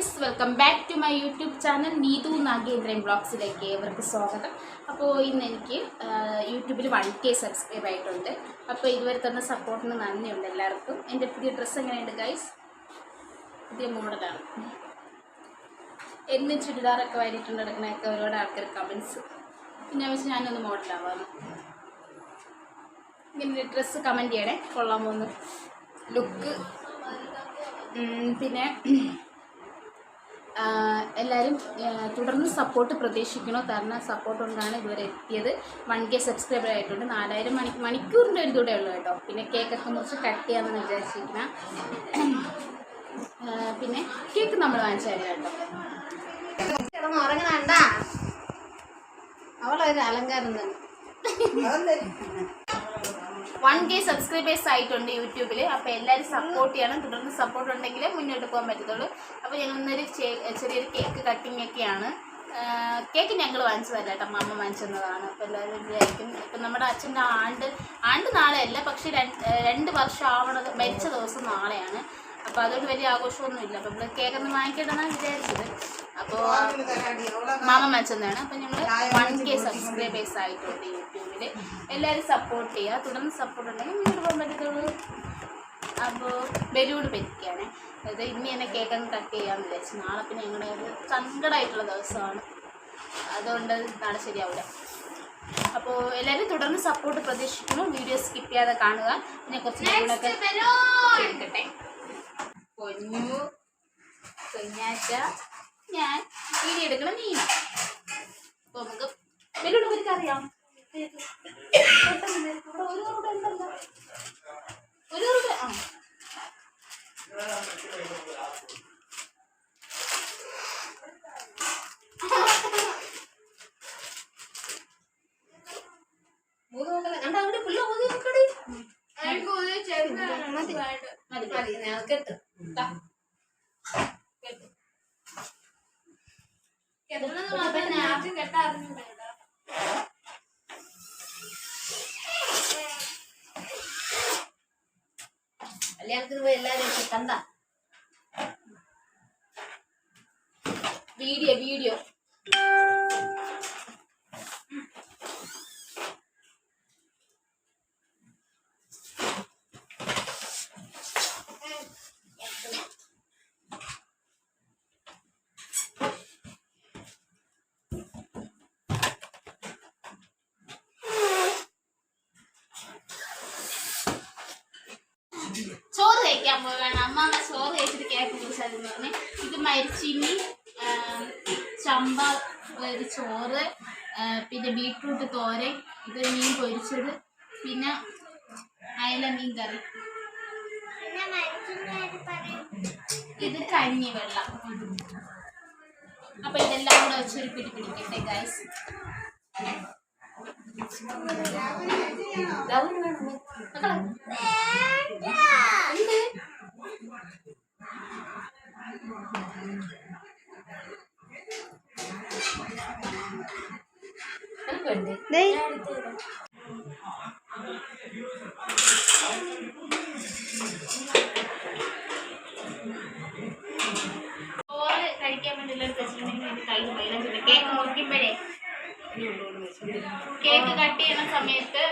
Friends, welcome back to my YouTube channel Neethu Nagendran ബ്ലോഗ്സിലേക്ക് ഏവർക്ക് സ്വാഗതം. അപ്പോൾ ഇന്ന് എനിക്ക് യൂട്യൂബിൽ 1K സബ്സ്ക്രൈബ് ആയിട്ടുണ്ട്. അപ്പോൾ ഇതുവരെ തന്ന സപ്പോർട്ടിന് നന്ദിയുണ്ട് എല്ലാവർക്കും. എൻ്റെ പുതിയ ഡ്രസ്സ് എങ്ങനെയുണ്ട് ഗൈസ്? പുതിയ മോഡലാണ്. എന്നും ചുരിദാറൊക്കെ വാരിയിട്ടുണ്ട് എടുക്കണൊക്കെ ഒരുപാട് ആൾക്കാർ കമൻസ്. പിന്നെ വെച്ച് ഞാനൊന്ന് മോഡലാവാണ്. ഇങ്ങനെ ഡ്രസ്സ് കമൻറ്റ് ചെയ്യണേ, കൊള്ളാമോന്ന് ലുക്ക്. പിന്നെ എല്ലാവരും തുടർന്ന് സപ്പോർട്ട് പ്രതീക്ഷിക്കണോ, തരുന്ന സപ്പോർട്ട് കൊണ്ടാണ് ഇതുവരെ എത്തിയത്. 1K സബ്സ്ക്രൈബർ ആയിട്ടുണ്ട്. 4000 മണിക്കൂറിൻ്റെ ഒരു ഇതൂടെ ഉള്ളൂ കേട്ടോ. പിന്നെ കേക്കൊക്കെ മുറിച്ച് കട്ട് ചെയ്യാമെന്ന് വിചാരിച്ചിരിക്കണം. പിന്നെ കേക്ക് നമ്മൾ വാങ്ങിച്ചു തരാം കേട്ടോ. ഉറങ്ങണണ്ട അവളൊരു അലങ്കാരം തന്നെ. 1K സബ്സ്ക്രൈബേഴ്സ് ആയിട്ടുണ്ട് യൂട്യൂബിൽ. അപ്പോൾ എല്ലാവരും സപ്പോർട്ട് ചെയ്യണം. തുടർന്ന് സപ്പോർട്ട് ഉണ്ടെങ്കിലേ മുന്നോട്ട് പോകാൻ പറ്റത്തുള്ളൂ. അപ്പോൾ ഞങ്ങളിന്നൊരു ചെറിയൊരു കേക്ക് കട്ടിങ് ഒക്കെയാണ്. കേക്ക് ഞങ്ങൾ വാങ്ങിച്ചു തരാം കേട്ടോ, അമ്മ വാങ്ങിച്ചതാണ്. അപ്പോൾ എല്ലാവരും വിചാരിക്കും ഇപ്പം നമ്മുടെ അച്ഛൻ്റെ ആണ്ട് നാളെയല്ല, പക്ഷേ 2 വർഷം ആവണത്, മരിച്ച ദിവസം നാളെയാണ്. അപ്പോൾ അതുകൊണ്ട് വലിയ ആഘോഷമൊന്നുമില്ല. അപ്പോൾ നമ്മൾ കേക്കൊന്ന് വാങ്ങിക്കണമെന്നാണ് വിചാരിച്ചത്. അപ്പോൾ മാമ വാങ്ങിച്ചതാണ്. അപ്പോൾ ഞങ്ങൾ 1K സബ്സ്ക്രൈബേഴ്സ് ആയിട്ടുണ്ട് യൂട്യൂബിൽ. എല്ലാവരും സപ്പോർട്ട് ചെയ്യുക. തുടർന്ന് സപ്പോർട്ട് ഉണ്ടെങ്കിൽ മുന്നോട്ട് പോകാൻ പറ്റത്തുള്ളൂ. അപ്പോൾ ബലൂൺ പെരിക്കുകയാണ്. അതായത് ഇന്ന് തന്നെ കേക്കൊന്ന് കട്ട് ചെയ്യാമെന്ന് വിചാരിച്ചു. നാളെ പിന്നെ ഞങ്ങളുടെ ഒരു സങ്കടമായിട്ടുള്ള ദിവസമാണ്, അതുകൊണ്ട് നാളെ ശരിയാവില്ല. അപ്പോൾ എല്ലാവരും തുടർന്ന് സപ്പോർട്ട് പ്രതീക്ഷിക്കുന്നു. വീഡിയോ സ്കിപ്പ് ചെയ്യാതെ കാണുക. പിന്നെ കുറച്ച് ബലൂണൊക്കെ എടുക്കട്ടെ. കുഞ്ഞാറ്റ ഞാൻ വീഡിയോ എടുക്കണം നീ. അപ്പോൾ നമുക്ക് ബലൂൺ എനിക്കറിയാം. ഒരു കണ്ട അവിടെ പിള്ള ഊതി നോക്കടി. കേട്ട് കല്യാണത്തിന് പോയി എല്ലാവരും കണ്ട വീഡിയോ ചോറ് കഴിക്കാൻ പോവുകയാണ്. അമ്മ ചോറ് കഴിച്ചിട്ട് കേക്ക് കുറിച്ചതെന്ന് പറഞ്ഞ് ഇത് മരിച്ചിനി ചമ്പ ഒരു ചോറ്, പിന്നെ ബീട്രൂട്ട് തോരൻ, ഇത് മീൻ പൊരിച്ചത്, പിന്നെ അയല മീൻ കറി, ഇത് കഞ്ഞി വെള്ളം. അപ്പൊ ഇതെല്ലാം കൂടെ വെച്ചൊരു പിടിക്കട്ടെ ഗൈസ്. ചോറ് കഴിക്കാൻ വേണ്ടിയുള്ള വെച്ചിട്ടുണ്ടെങ്കിൽ കയ്യിൽ മൈലാഞ്ചി കേക്ക് മുറിക്കുമ്പോഴേ കേക്ക് കട്ട് ചെയ്യുന്ന സമയത്ത്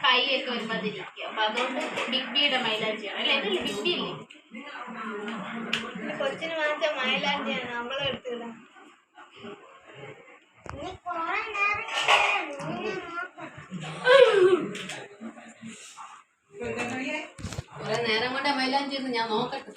കൈയൊക്കെ ഒരുമാതിരിക്കുക. അപ്പൊ അതുകൊണ്ട് ബിഗ് ബിയുടെ മൈലാഞ്ചിയാണ് അല്ലേ? ഇതല്ലേ ബിഗ് ബി അല്ലേ? കൊച്ചിന് വാങ്ങിച്ച മൈലാഞ്ചിയാണ് നമ്മളെ എടുത്തിടാം. കുറെ നേരം കൊണ്ട് മൈലാഞ്ചി ഒന്ന് ഞാൻ നോക്കട്ടെ.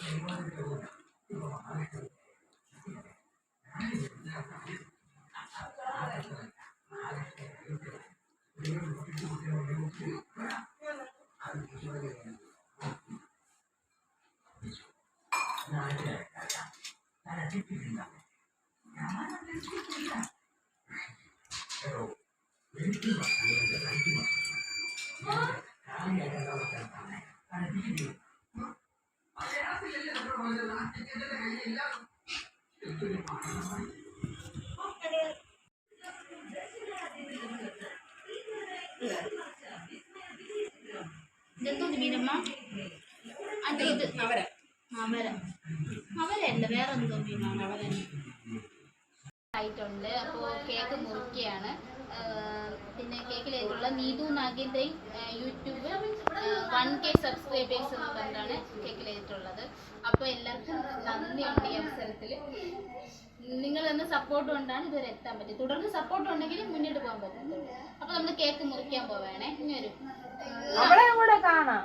ഇതെന്തോ മീനമ്മ? അത് ഇത് അവര അവരല്ല വേറെ എന്തോ മീനാണ് അവരന്നെ ആയിട്ടുണ്ട്. അപ്പോൾ കേക്ക് മുറിക്കുകയാണ്. പിന്നെ കേക്കിലേക്കുള്ള നീതു നാഗേന്ദ്രയും യൂട്യൂബ് 1K സബ്സ്ക്രൈബേഴ്സ് എന്ന് പറഞ്ഞാണ് കേക്കിലേറ്റുള്ളത്. അപ്പോൾ എല്ലാവർക്കും നന്ദിയുണ്ട് ഈ അവസരത്തിൽ. നിങ്ങൾ തന്ന സപ്പോർട്ട് കൊണ്ടാണ് ഇതുവരെ എത്താൻ പറ്റും. തുടർന്ന് സപ്പോർട്ട് ഉണ്ടെങ്കിൽ മുന്നോട്ട് പോകാൻ പറ്റും. അപ്പോൾ നമ്മൾ കേക്ക് മുറിക്കാൻ പോവേണേ. ഇനി വരും കൂടെ കാണാം.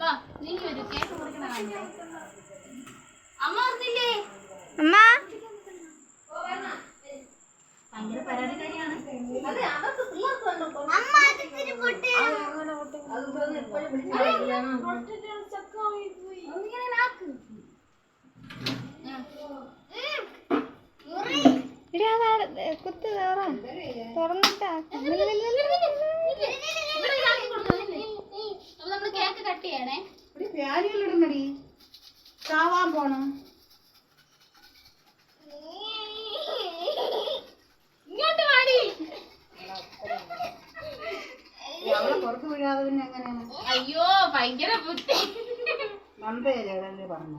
വാ നീ വരൂ കേക്ക് മുറിക്കണ അമ്മ അറിഞ്ഞില്ലേ? ഭയങ്കര പരാതിക്കാരിയാണ്. കുത്ത് തുറന്നിട്ടാ നമ്മള് കേക്ക് കട്ട് ചെയ്യണേ. പ്യാരികളിടണടി ചാവാൻ പോണം. ഇങ്ങോട്ട് വാടി. അവളെ പുറത്ത് വീഴാതെ പിന്നെ എങ്ങനെയാണ്? അയ്യോ ഭയങ്കര ബുദ്ധി. മമ്പയല്ലേ പറഞ്ഞു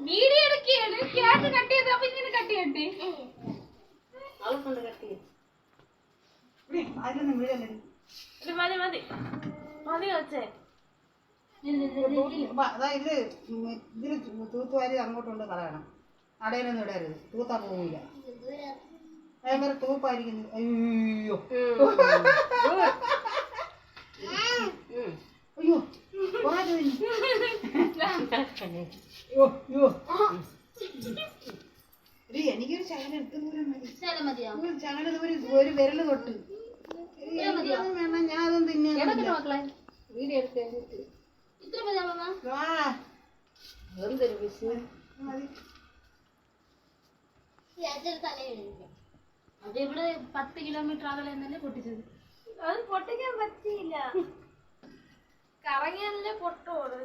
വീഡിയോ എടുക്കുകയാണ്. കേക്ക് കട്ട് ചെയ്ത് അപ്പൊ ഇങ്ങനെ കട്ട് ചെയ്യട്ടെ. അവളെ കൊണ്ട് കട്ടി അതിലൊന്നും വീഴല്ലേ. മതി മതി മതി വെച്ചേ. അതായത് ഇതില് തൂത്തുവാരി അങ്ങോട്ടുണ്ട് കളയണം. അടയിലൊന്നും ഇടരുത്. തൂത്താ പോവില്ല. ഭയങ്കര തൂപ്പായിരിക്കുന്നു. അയ്യോ അയ്യോ എനിക്കൊരു ശകലം എടുത്തുപോലും മതി. ശകലം ഒരു വിരല് തൊട്ട് വേണം. ഞാൻ അതൊന്നും തിന്നാ വീഡിയോ എടുത്ത് എന്തൊരു വിഷയം. അതിവിടെ 10 കിലോമീറ്റർ അകലെ എന്നല്ലേ പൊട്ടിച്ചത്. അത് പൊട്ടിക്കാൻ പറ്റിയില്ല. കറങ്ങിയാലേ പൊട്ടോളൂ.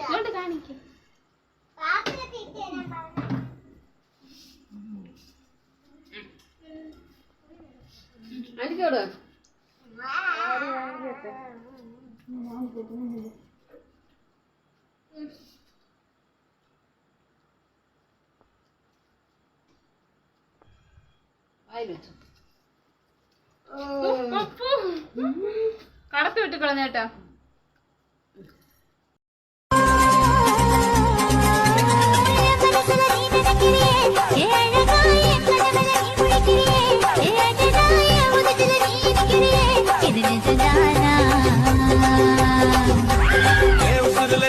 ഇങ്ങോട്ട് കാണിക്കും. അടിക്കോട് കടത്തി വിട്ട് കളഞ്ഞേട്ടാ.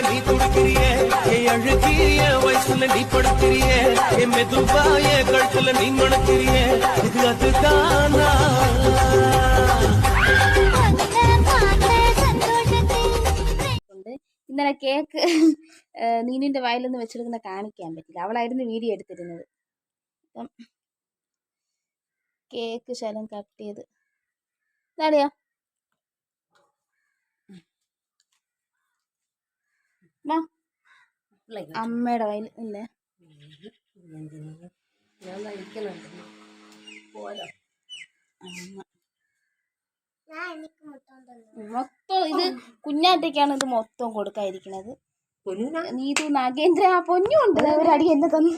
நீ துடிக்கிறியே அழுகிய வயசுல நீ படுக்கிறியே மெதுவாய கழுத்துல நீ மணக்கிறியே இது அதுதானா. ഇന്നലെ കേക്ക് നീനിന്റെ വായിലൊന്ന് വെച്ചെടുക്കുന്ന കാണിക്കാൻ പറ്റില്ല. അവളായിരുന്നു വീഡിയോ എടുത്തിരുന്നത്. അപ്പം കേക്ക് ശലം കട്ട് ചെയ്ത് ഇതാടിയാ അമ്മയുടെ വയൽ ഇല്ലേ മൊത്തം ഇത് കുഞ്ഞാറ്റയ്ക്കാണ് ഇത് മൊത്തം കൊടുക്കാതിരിക്കണത്. നീതു നാഗേന്ദ്ര ആ പൊന്നുണ്ട് ഒരടി എന്നെ തന്നു.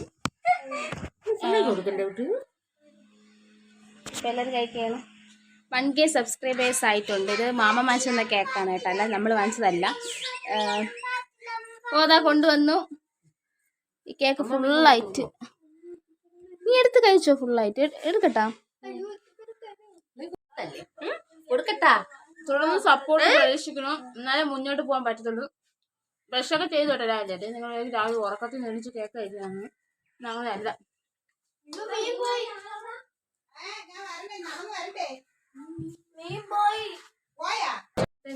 ഇപ്പം എല്ലാവരും കഴിക്കുകയാണ്. 1K സബ്സ്ക്രൈബേഴ്സ് ആയിട്ടുണ്ട്. ഇത് മാമ വാങ്ങിച്ചെന്ന കേക്കാണ് കേട്ടോ, അല്ല നമ്മൾ വാങ്ങിച്ചതല്ല. അതാ കൊണ്ടുവന്നു ഈ കേക്ക് ഫുള്ളായിട്ട്. നീ എടുത്ത് കഴിച്ചോ? ഫുള്ളായിട്ട് എടുക്കട്ടാ കൊടുക്കട്ടാ. തുടർന്ന് സപ്പോർട്ട് പ്രതീക്ഷിക്കണം, എന്നാലേ മുന്നോട്ട് പോകാൻ പറ്റത്തുള്ളൂ. ബ്രഷൊക്കെ ചെയ്തു കേട്ടോ രാവിലെ. നിങ്ങൾ രാവിലെ ഉറക്കത്തിൽ നെളിച്ച് കേക്ക് കഴിക്കാന്ന്. അങ്ങനെയല്ല.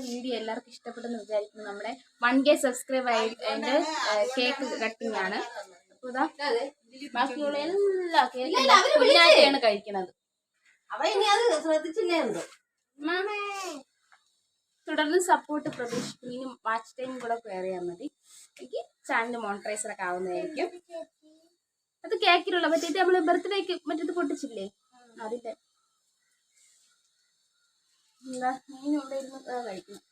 വീഡിയോ എല്ലാവർക്കും ഇഷ്ടപ്പെട്ടെന്ന് വിചാരിക്കുന്നു. നമ്മുടെ 1K സബ്സ്ക്രൈബ് ആയതിന്റെ കേക്ക് കട്ടിങ് ആണ്. ബാക്കിയുള്ള എല്ലാ കേക്കും കഴിക്കണത്. തുടർന്ന് സപ്പോർട്ട് പ്രതീക്ഷിക്കുന്നു. ഇനി വാച്ച് ടൈം കൂടെ കയറിയാൽ മതി. എനിക്ക് ചാനൽ മോണിറ്റൈസർ ഒക്കെ ആവുന്നതായിരിക്കും. അത് കേക്കിലുള്ള മറ്റേ നമ്മള് ബർത്ത്ഡേക്ക് മറ്റേത് പൊട്ടിച്ചില്ലേ അതിന്റെ എന്താ ഞാൻ ഇവിടെ ഇരുന്ന് കഴിക്കണം.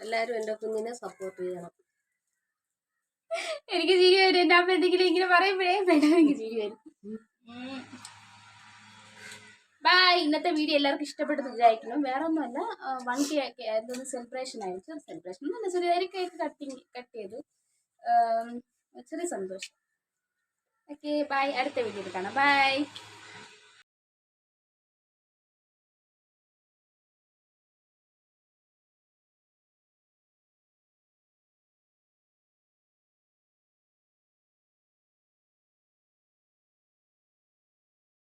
എല്ലാരും എന്റെ കുഞ്ഞിനെ സപ്പോർട്ട് ചെയ്യണം. എനിക്ക് ചിരി വരും. എന്റെ അമ്മ എന്തെങ്കിലും ഇങ്ങനെ പറയുമ്പോഴേ വേണം എനിക്ക് ചിരി വരും. ബൈ. ഇന്നത്തെ വീഡിയോ എല്ലാവർക്കും ഇഷ്ടപ്പെട്ടെന്ന് വിചാരിക്കുന്നു. വേറെ ഒന്നുമല്ല, 1K എന്തൊന്ന് സെലിബ്രേഷൻ ആയിരുന്നു. സെലിബ്രേഷൻ എന്നല്ല, ചെറിയൊരു കേക്ക് കട്ട് ചെയ്തു. ചെറിയ സന്തോഷം. Okay bye. അടുത്ത വീഡിയോയിൽ കാണാം. ബൈ.